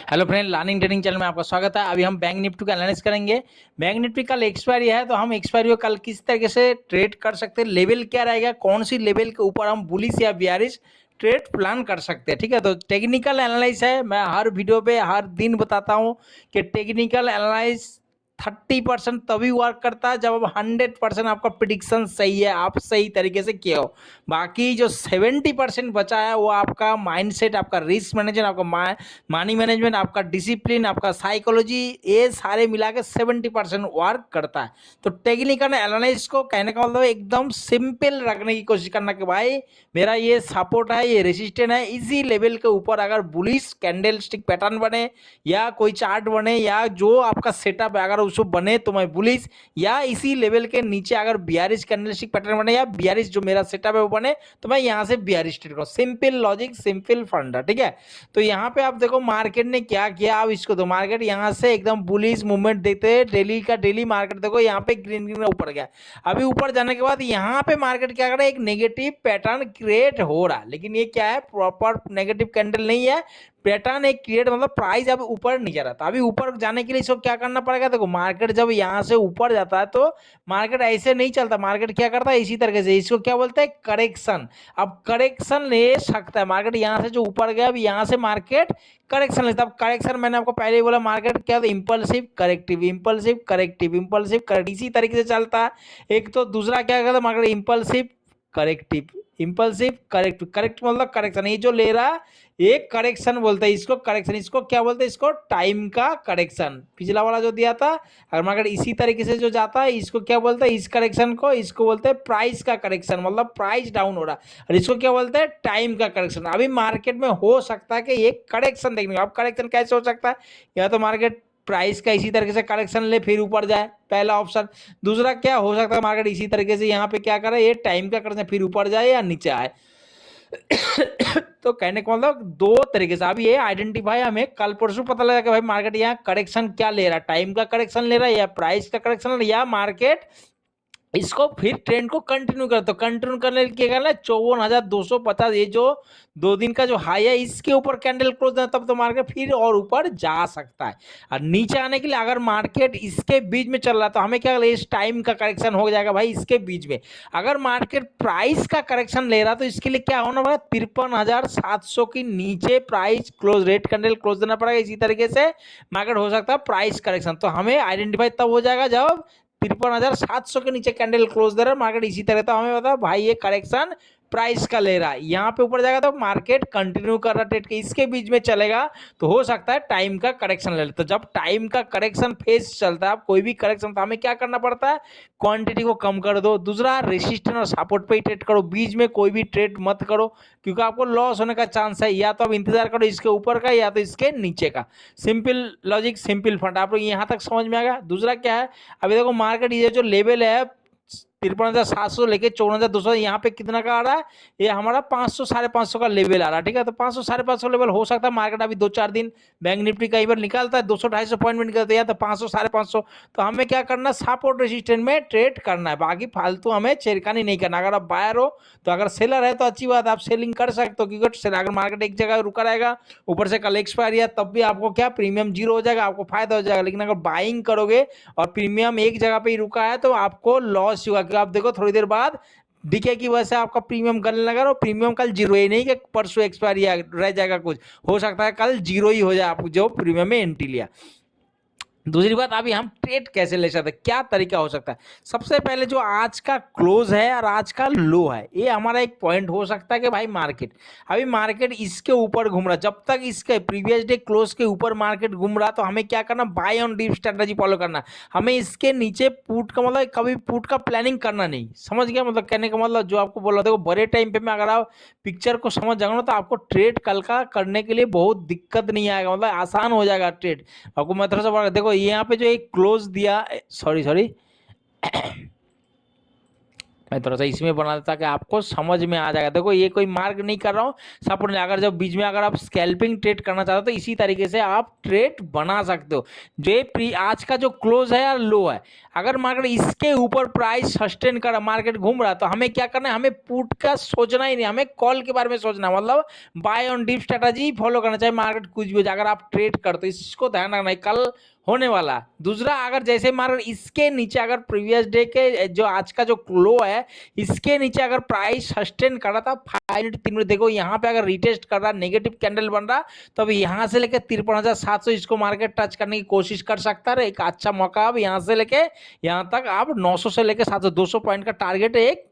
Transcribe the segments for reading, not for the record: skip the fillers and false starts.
Hello friend, learning training channel में आपका स्वागत है। अभी हम बैंक निफ्टी का एनालिसिस करेंगे। बैंक निफ्टी कल एक्सपायरी है, तो हम एक्सपायरी को कल किस तरीके से ट्रेड कर सकते हैं, लेवल क्या रहेगा, कौन सी लेवल के ऊपर हम बुलिश या बियरिश ट्रेड प्लान कर सकते हैं। ठीक है, तो टेक्निकल एनालिसिस है। मैं हर वीडियो पे हर दिन बताता हूँ कि टेक्निकल एनालिसिस 30% तभी वर्क करता है जब अब 100% आपका प्रिडिक्शन सही है, आप सही तरीके से किए हो। बाकी जो 70% बचा है वो आपका माइंडसेट, आपका रिस्क मैनेजमेंट, आपका मनी मैनेजमेंट, आपका डिसिप्लिन, आपका साइकोलॉजी, ये सारे मिला के 70% वर्क करता है। तो टेक्निकल एनालिसिस को कहने का मतलब एकदम सिंपल रखने की कोशिश करना कि भाई मेरा ये सपोर्ट है, ये रेसिस्टेंट है, इसी लेवल के ऊपर अगर बुलिश कैंडल स्टिक पैटर्न बने या कोई चार्ट बने या जो आपका सेटअप है अगर उसको बने तो मैं बुलिश, या इसी लेवल के नीचे अगर बियरिश कैंडल स्टिक पैटर्न बने या बियरिश जो मेरा सेटअप है वो बने तो मैं यहाँ से बियरिश ट्रेड करूँ। सिंपल लॉजिक, सिंपल फंडा। ठीक है, तो यहाँ पे आप देखो मार्केट ने क्या किया। आप इसको तो मार्केट यहाँ से एकदम बुलिश मूवमेंट देखते हैं, डेली का डेली मार्केट देखो यहाँ पे ग्रीन ग्रीन ऊपर गया। अभी ऊपर जाने के बाद यहाँ पे मार्केट क्या कर रहा है, एक नेगेटिव पैटर्न क्रिएट हो रहा है, लेकिन ये क्या है, प्रॉपर नेगेटिव कैंडल नहीं है, पैटर्न एक क्रिएट, मतलब प्राइस अब ऊपर नहीं जा रहा था। अभी ऊपर जाने के लिए इसको क्या करना पड़ेगा, देखो मार्केट जब यहाँ से ऊपर जाता है तो मार्केट ऐसे नहीं चलता, मार्केट क्या करता है इसी तरीके से, इसको क्या बोलते हैं, करेक्शन। अब करेक्शन ले सकता है मार्केट, यहाँ से जो ऊपर गया अब यहाँ से मार्केट करेक्शन लेता है। अब करेक्शन मैंने आपको पहले ही बोला, मार्केट क्या होता है, impulsive corrective, impulsive corrective, impulsive corrective, इसी तरीके से चलता है। एक तो दूसरा क्या करता है market, impulsive corrective, impulsive corrective, correct मतलब करेक्शन, ये जो ले रहा एक करेक्शन बोलते हैं इसको, करेक्शन, इसको क्या बोलते हैं, इसको टाइम का करेक्शन। पिछला वाला जो दिया था अगर मार्केट इसी तरीके से जो जाता है इसको क्या बोलते हैं, इस करेक्शन को इसको बोलते हैं प्राइस का करेक्शन, मतलब प्राइस डाउन हो रहा है, और इसको क्या बोलते हैं, टाइम का करेक्शन। अभी मार्केट में हो सकता है कि ये करेक्शन देखने को, अब करेक्शन कैसे हो सकता है, या तो मार्केट प्राइस का इसी तरीके से करेक्शन ले फिर ऊपर जाए, पहला ऑप्शन। दूसरा क्या हो सकता है, मार्केट इसी तरीके से यहाँ पे क्या करे, ये टाइम का करेक्शन फिर ऊपर जाए या नीचे आए। तो कहने का मतलब दो तरीके से, अब ये आइडेंटिफाई हमें कल परसों पता लगा कि भाई मार्केट यहाँ करेक्शन क्या ले रहा है, टाइम का करेक्शन ले रहा है या प्राइस का करेक्शन ले रहा है, या मार्केट इसको फिर ट्रेंड को कंटिन्यू कर, तो कंटिन्यू करने के लिए क्या करना है, 54,250, ये जो 2 दिन का जो हाई है इसके ऊपर कैंडल क्लोज है, तब तो मार्केट फिर और ऊपर जा सकता है। और नीचे आने के लिए अगर मार्केट इसके बीच में चल रहा है तो हमें क्या करना है, इस टाइम का करेक्शन हो जाएगा भाई इसके बीच में। अगर मार्केट प्राइस का करेक्शन ले रहा तो इसके लिए क्या होना पड़ेगा, 53,700 की नीचे price close, rate candle close देना पड़ेगा। इसी तरीके से मार्केट हो सकता है प्राइस करेक्शन, तो हमें आइडेंटिफाई तब हो जाएगा जब 53,700 के नीचे कैंडल क्लोज दे रहा है मार्केट इसी तरह, तो हमें बता भाई ये करेक्शन प्राइस का ले रहा है, यहाँ पे ऊपर जाएगा तो मार्केट कंटिन्यू कर रहा ट्रेड के, इसके बीच में चलेगा तो हो सकता है टाइम का करेक्शन ले ले। तो जब टाइम का करेक्शन फेज चलता है, कोई भी करेक्शन, तो हमें क्या करना पड़ता है, क्वांटिटी को कम कर दो। दूसरा, रेसिस्टेंस और सपोर्ट पे ही ट्रेड करो, बीच में कोई भी ट्रेड मत करो क्योंकि आपको लॉस होने का चांस है। या तो आप इंतजार करो इसके ऊपर का या तो इसके नीचे का। सिंपल लॉजिक, सिंपल फंड, आप लोग यहाँ तक समझ में आ गया। दूसरा क्या है, अभी देखो मार्केट ये जो लेवल है 53,700 लेके 54,200, यहाँ पे कितना का आ रहा है, ये हमारा 500 550 का लेवल आ रहा है। ठीक है, तो 500 550 लेवल हो सकता है मार्केट अभी 2-4 दिन बैंक निफ्टी कई बार निकालता है 200-250 पॉइंट में निकलता है, तो 500 550, तो हमें क्या करना, सपोर्ट रेजिस्टेंस में ट्रेड करना है, बाकी फालतू हमें छेड़खानी नहीं करना। अगर आप बायर हो तो, अगर सेलर है तो अच्छी बात, आप सेलिंग कर सकते हो, क्योंकि अगर मार्केट एक जगह रुका रहेगा, ऊपर से कल एक्सपायरी है, तब भी आपको क्या प्रीमियम जीरो हो जाएगा, आपको फायदा हो जाएगा। लेकिन अगर बाइंग करोगे और प्रीमियम एक जगह पे ही रुका है तो आपको लॉस हुआ, क्योंकि आप देखो थोड़ी देर बाद डीके की वजह से आपका प्रीमियम गलने लगा और प्रीमियम कल जीरो ही, नहीं कि परसों एक्सपायरी रह जाएगा, कुछ हो सकता है कल जीरो ही हो जाए आप जो प्रीमियम में एंट्री लिया। दूसरी बात, अभी हम ट्रेड कैसे ले सकते हैं, क्या तरीका हो सकता है। सबसे पहले जो आज का क्लोज है और आज का लो है, ये हमारा एक पॉइंट हो सकता है कि भाई मार्केट, अभी मार्केट इसके ऊपर घूम रहा, जब तक इसके प्रीवियस डे क्लोज के ऊपर मार्केट घूम रहा तो हमें क्या करना, buy on dip strategy follow करना। हमें इसके नीचे पुट का मतलब कभी पुट का प्लानिंग करना नहीं, समझ गया, मतलब कहने का मतलब जो आपको बोल रहा था, बड़े टाइम पे में अगर आप पिक्चर को समझ जाओगे तो आपको ट्रेड कल का करने के लिए बहुत दिक्कत नहीं आएगा, मतलब आसान हो जाएगा ट्रेड। आपको मैं थोड़ा सा देखो यहाँ पे जो एक क्लोज दिया, सॉरी मैं थोड़ा सा इसमें बना देता कि आपको समझ में आ जाएगा। देखो ये कोई मार्क नहीं कर रहा हूँ सपोर्ट नहीं, अगर जब बीच में अगर आप स्कैल्पिंग ट्रेड करना चाहते हो तो इसी तरीके से आप ट्रेड बना सकते हो। जो आज का जो क्लोज है या लो है, अगर मार्केट इसके ऊपर प्राइस सस्टेन कर मार्केट घूम रहा है तो हमें क्या करना है, हमें पुट का सोचना ही नहीं, हमें कॉल के बारे में सोचना है। मतलब buy on dip strategy follow करना चाहिए, मार्केट कुछ भी हो जाए अगर आप ट्रेड करते हो इसको ध्यान रखना है कल होने वाला। दूसरा, अगर जैसे मार्केट इसके नीचे अगर प्रीवियस डे के जो आज का जो लो है इसके नीचे अगर प्राइस सस्टेन कर रहा था 5 मिनट 3 मिनट, देखो यहाँ पे अगर रिटेस्ट कर रहा नेगेटिव कैंडल बन रहा तो अब यहाँ से लेकर 53,700 इसको मार्केट टच करने की कोशिश कर सकता है। एक अच्छा मौका अब यहाँ से लेके यहाँ तक आप 900 से लेकर 700 200 पॉइंट का टारगेट एक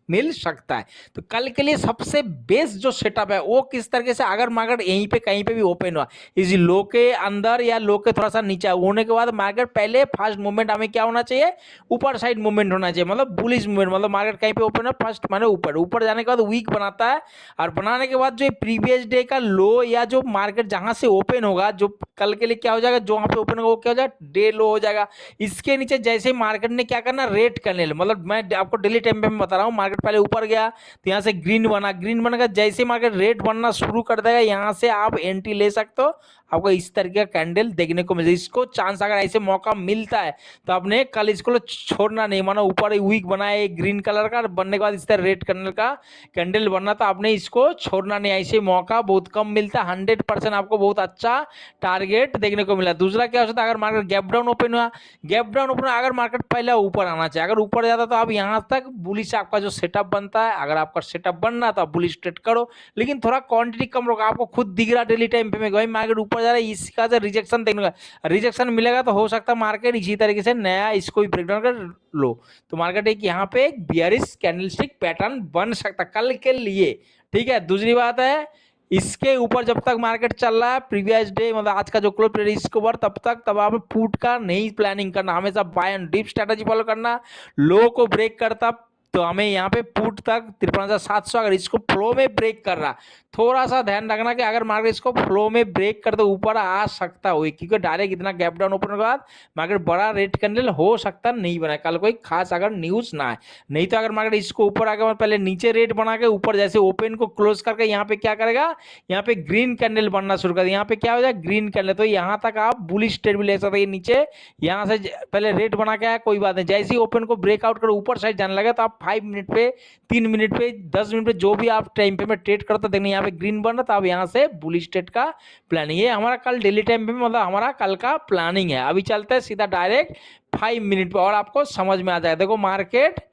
मिल सकता है। तो कल के लिए सबसे बेस्ट जो सेटअप है वो किस तरीके से, अगर मार्केट यहीं पे कहीं पे भी ओपन हुआ इस लो के अंदर या लो के थोड़ा सा नीचे होने के बाद मार्केट पहले फर्स्ट मूवमेंट हमें क्या होना चाहिए, ऊपर साइड मूवमेंट होना चाहिए, मतलब बुलिश मूवमेंट। मतलब मार्केट कहीं पे ओपन है फर्स्ट माने ऊपर, ऊपर जाने के बाद वीक बनाता है और बनाने के बाद जो प्रीवियस डे का लो या जो मार्केट जहां से ओपन होगा जो कल के लिए क्या हो जाएगा, जो वहां पे ओपन होगा वो क्या हो जाएगा, डे लो हो जाएगा। इसके नीचे जैसे मार्केट ने क्या करना, रेट करने, मतलब मैं आपको डेली टाइम पे बता रहा हूँ, मार्केट पहले ऊपर गया तो यहाँ से ग्रीन बना, ग्रीन बनकर जैसे मार्केट रेड बनना शुरू कर देगा यहाँ से आप एंट्री ले सकते हो। आपको इस तरीके का कैंडल देखने को मिले, इसको चांस अगर ऐसे मौका मिलता है तो आपने कल इसको छोड़ना नहीं, मानो ऊपर वीक बना है ग्रीन कलर का, बनने के बाद इस तरह रेड कलर का कैंडल बनना, तो आपने इसको छोड़ना नहीं। ऐसे मौका बहुत कम मिलता है, 100% आपको बहुत अच्छा टारगेट देखने को मिला। दूसरा क्या हो सकता है, अगर मार्केट गैप डाउन ओपन हुआ, गैप डाउन ओपन अगर मार्केट पहले ऊपर आना चाहिए, अगर ऊपर जाता तो आप यहाँ तक बुलिश आपका जो सेटअप बनता है, अगर आपका सेटअप बनना तो आप बुलिश ट्रेड करो, लेकिन थोड़ा क्वांटिटी कम रखो। आपको खुद दिख रहा डेली टाइम पे में भाई मार्केट ऊपर जा रहा है, इसका जो रिजेक्शन देखने का, रिजेक्शन मिलेगा तो हो सकता है मार्केट इसी तरीके से नया इसको भी ब्रेकडाउन कर लो, तो मार्केट एक यहाँ पे एक बियरिश कैंडलस्टिक पैटर्न बन सकता कल के लिए। ठीक है, दूसरी बात है इसके ऊपर जब तक मार्केट चल रहा है प्रीवियस डे मतलब आज का जो क्लोज पीरियड इसके ऊपर, तब आप पुट का नहीं प्लानिंग करना, हमेशा buy and dip strategy follow करना। लो को ब्रेक करता तो हमें यहाँ पे पुट तक 53,700 अगर इसको फ्लो में ब्रेक कर रहा, थोड़ा सा ध्यान रखना कि अगर मार्केट इसको फ्लो में ब्रेक कर दो ऊपर आ सकता हो, क्योंकि डायरेक्ट इतना गैप डाउन ओपन के बाद मार्केट बड़ा रेट कैंडल हो सकता नहीं बना, कल कोई खास अगर न्यूज ना है। नहीं तो अगर मार्केट इसको ऊपर आके पहले नीचे रेट बना के ऊपर जैसे ओपन को क्लोज करके यहाँ पे क्या करेगा, यहाँ पे ग्रीन कैंडल बनना शुरू कर, यहाँ पे क्या हो जाए ग्रीन कैंडल, तो यहाँ तक आप बुलिश ट्रेड भी ले सकते हैं। नीचे यहाँ से पहले रेट बना के आया कोई बात नहीं, जैसे ही ओपन को ब्रेकआउट करो ऊपर साइड जाने लगा तो आप 5 मिनट पे 3 मिनट पे 10 मिनट पे जो भी आप टाइम पे में ट्रेड करते देखने यहाँ पे ग्रीन बन रहा था, अब यहाँ से बुलिश ट्रेड का प्लानिंग, ये हमारा कल डेली टाइम पे मतलब हमारा कल का प्लानिंग है। अभी चलते हैं सीधा डायरेक्ट 5 मिनट पे और आपको समझ में आ जाएगा। देखो मार्केट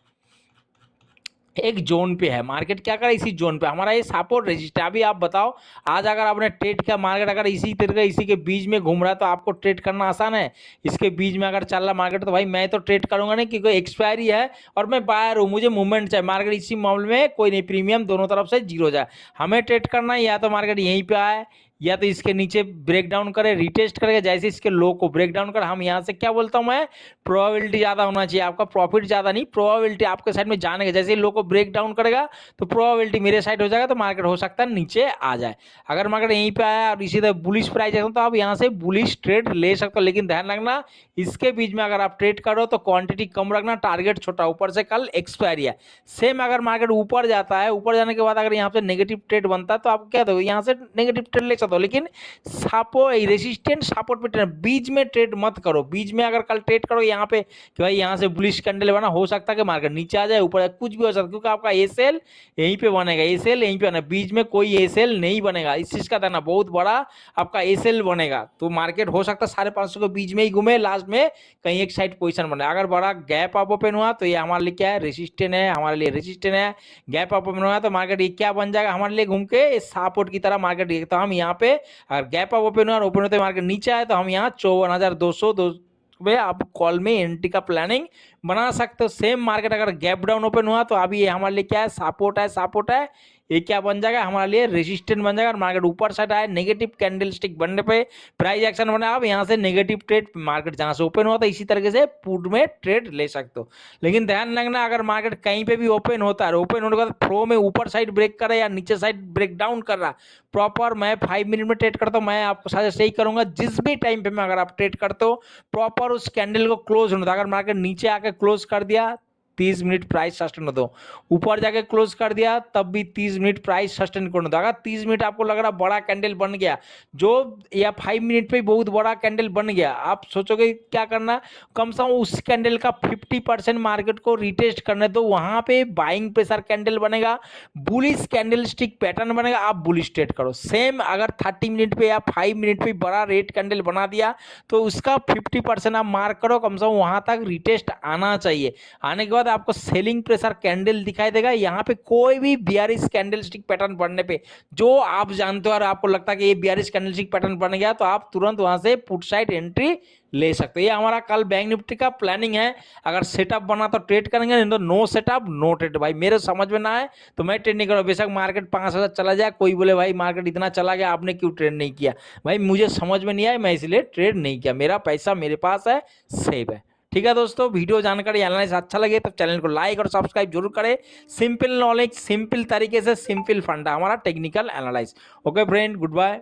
एक जोन पे है, मार्केट क्या करे इसी जोन पे हमारा ये सपोर्ट रेजिस्टर। अभी आप बताओ आज अगर आपने ट्रेड किया, मार्केट अगर इसी तरीके इसी के बीच में घूम रहा है तो आपको ट्रेड करना आसान है। इसके बीच में अगर चल रहा मार्केट तो भाई मैं तो ट्रेड करूंगा नहीं, क्योंकि एक्सपायरी है और मैं बायर हूँ, मुझे मूवमेंट चाहिए। मार्केट इसी मामले में कोई नहीं, प्रीमियम दोनों तरफ से जीरो जाए, हमें ट्रेड करना है या तो मार्केट यहीं पे आए या तो इसके नीचे ब्रेक डाउन करे, रिटेस्ट करेगा जैसे इसके लो को ब्रेक डाउन कर, हम यहाँ से क्या बोलता हूँ मैं, प्रोबेबिलिटी ज्यादा होना चाहिए, आपका प्रॉफिट ज्यादा नहीं, प्रोबेबिलिटी आपके साइड में जाने का, जैसे लो को ब्रेक डाउन करेगा तो प्रोबेबिलिटी मेरे साइड हो जाएगा, तो मार्केट हो सकता है नीचे आ जाए। अगर मार्केट यहीं पे आया और इसी तरह बुलिश प्राइस है तो आप यहाँ से बुलिश ट्रेड ले सकते हो, लेकिन ध्यान रखना इसके बीच में अगर आप ट्रेड करो तो क्वांटिटी कम रखना, टारगेट छोटा, ऊपर से कल एक्सपायरी है। सेम अगर मार्केट ऊपर जाता है, ऊपर जाने के बाद अगर यहाँ पे नेगेटिव ट्रेड बनता है तो आप क्या दो यहाँ से नेगेटिव ट्रेड ले सकते हो, लेकिन सपोर्ट रेसिस्टेंट सपोर्ट पे ट्रेड, बीच में ट्रेड मत करो। बीच में अगर कल ट्रेड करो यहाँ पे कि भाई यहाँ से बुलिश कैंडल बना, हो सकता है कि मार्केट नीचे आ जाए ऊपर कुछ भी हो सकता है, क्योंकि आपका एसएल यहीं पे बनेगा, एसएल यहीं पे बनेगा, बीच में कोई एसएल नहीं बनेगा, इस चीज का ध्यान, बहुत बड़ा आपका एसएल बनेगा तो मार्केट हो सकता है 550 के बीच में ही घूमे, लास्ट में कहीं एक साइड पोजीशन बने। अगर बड़ा गैप अप ओपन हुआ तो ये हमारे लिए क्या है, रेसिस्टेंट है, हमारे लिए रेसिस्टेंट है। गैप अप ओपन हुआ तो मार्केट ये क्या बन जाएगा हमारे लिए, घूम के सपोर्ट की तरह मार्केट, तो हम यहाँ पे अगर गैप अप ओपन हुआ और ओपन होते मार्केट नीचे आए तो हम यहाँ 54,200 में आप कॉल में एंट्री का प्लानिंग बना सकते हो। सेम मार्केट अगर गैप डाउन ओपन हुआ तो अभी ये हमारे लिए क्या है, सपोर्ट है, सपोर्ट है, ये क्या बन जाएगा हमारे लिए रेजिस्टेंट बन जाएगा। और मार्केट ऊपर साइड आए नेगेटिव कैंडलस्टिक बनने पे प्राइस एक्शन बने, आप यहाँ से नेगेटिव ट्रेड मार्केट जहां से ओपन हुआ था इसी तरीके से पुट में ट्रेड ले सकते हो। लेकिन ध्यान रखना अगर मार्केट कहीं पे भी ओपन होता है, ओपन होने के बाद फ्लो में ऊपर साइड ब्रेक कर रहा है या नीचे साइड ब्रेक डाउन कर रहा, प्रॉपर मैं 5 मिनट में ट्रेड करता हूँ, मैं आपको सजेस्ट यही करूंगा जिस भी टाइम पे में अगर आप ट्रेड करते हो प्रॉपर उस कैंडल को क्लोज होने दो। अगर मार्केट नीचे आके क्लोज कर दिया 30 मिनट प्राइस सस्टेन होता हो, ऊपर जाके क्लोज कर दिया तब भी 30 मिनट प्राइस सस्टेन करना था। अगर 30 मिनट आपको लग रहा बड़ा कैंडल बन गया जो, या 5 मिनट पे बहुत बड़ा कैंडल बन गया, आप सोचोगे क्या करना, कम से कम उस कैंडल का 50% मार्केट को रिटेस्ट करने दो, वहां पे बाइंग प्रेशर कैंडल बनेगा, बुलिश कैंडल स्टिक पैटर्न बनेगा, आप बुलिश ट्रेड करो। सेम अगर 30 मिनट पे या 5 मिनट पे बड़ा रेड कैंडल बना दिया तो उसका 50% आप मार्क करो, कम से कम वहां तक रिटेस्ट आना चाहिए। आने के बाद आपको सेलिंग प्रेशर कैंडल दिखाई देगा। यहाँ पे कोई भी बियरिश कैंडल स्टिक पैटर्न बनने पे जो आप जानते हो और आपको लगता है कि ये बियरिश कैंडल स्टिक पैटर्न बन गया तो आप तुरंत वहां से पुट साइड एंट्री ले सकते हैं। ये हमारा कल बैंक निफ्टी का प्लानिंग है। अगर सेटअप बना तो ट्रेड करेंगे, नहीं तो नो सेटअप नो ट्रेड। भाई मेरे समझ में ना आए तो मैं ट्रेड नहीं करूँ। बेशक मार्केट 5,000 चला जाए, कोई बोले भाई मार्केट इतना चला गया आपने क्यों ट्रेड नहीं किया, भाई मुझे समझ में नहीं आया, मैं इसलिए ट्रेड नहीं किया। मेरा पैसा मेरे पास है, सेव है। ठीक है दोस्तों, वीडियो जानकारी एनालाइज अच्छा लगे तो चैनल को लाइक और सब्सक्राइब जरूर करें। सिंपल नॉलेज, सिंपल तरीके से, सिंपल फंडा हमारा technical analyze. Okay friend, good bye.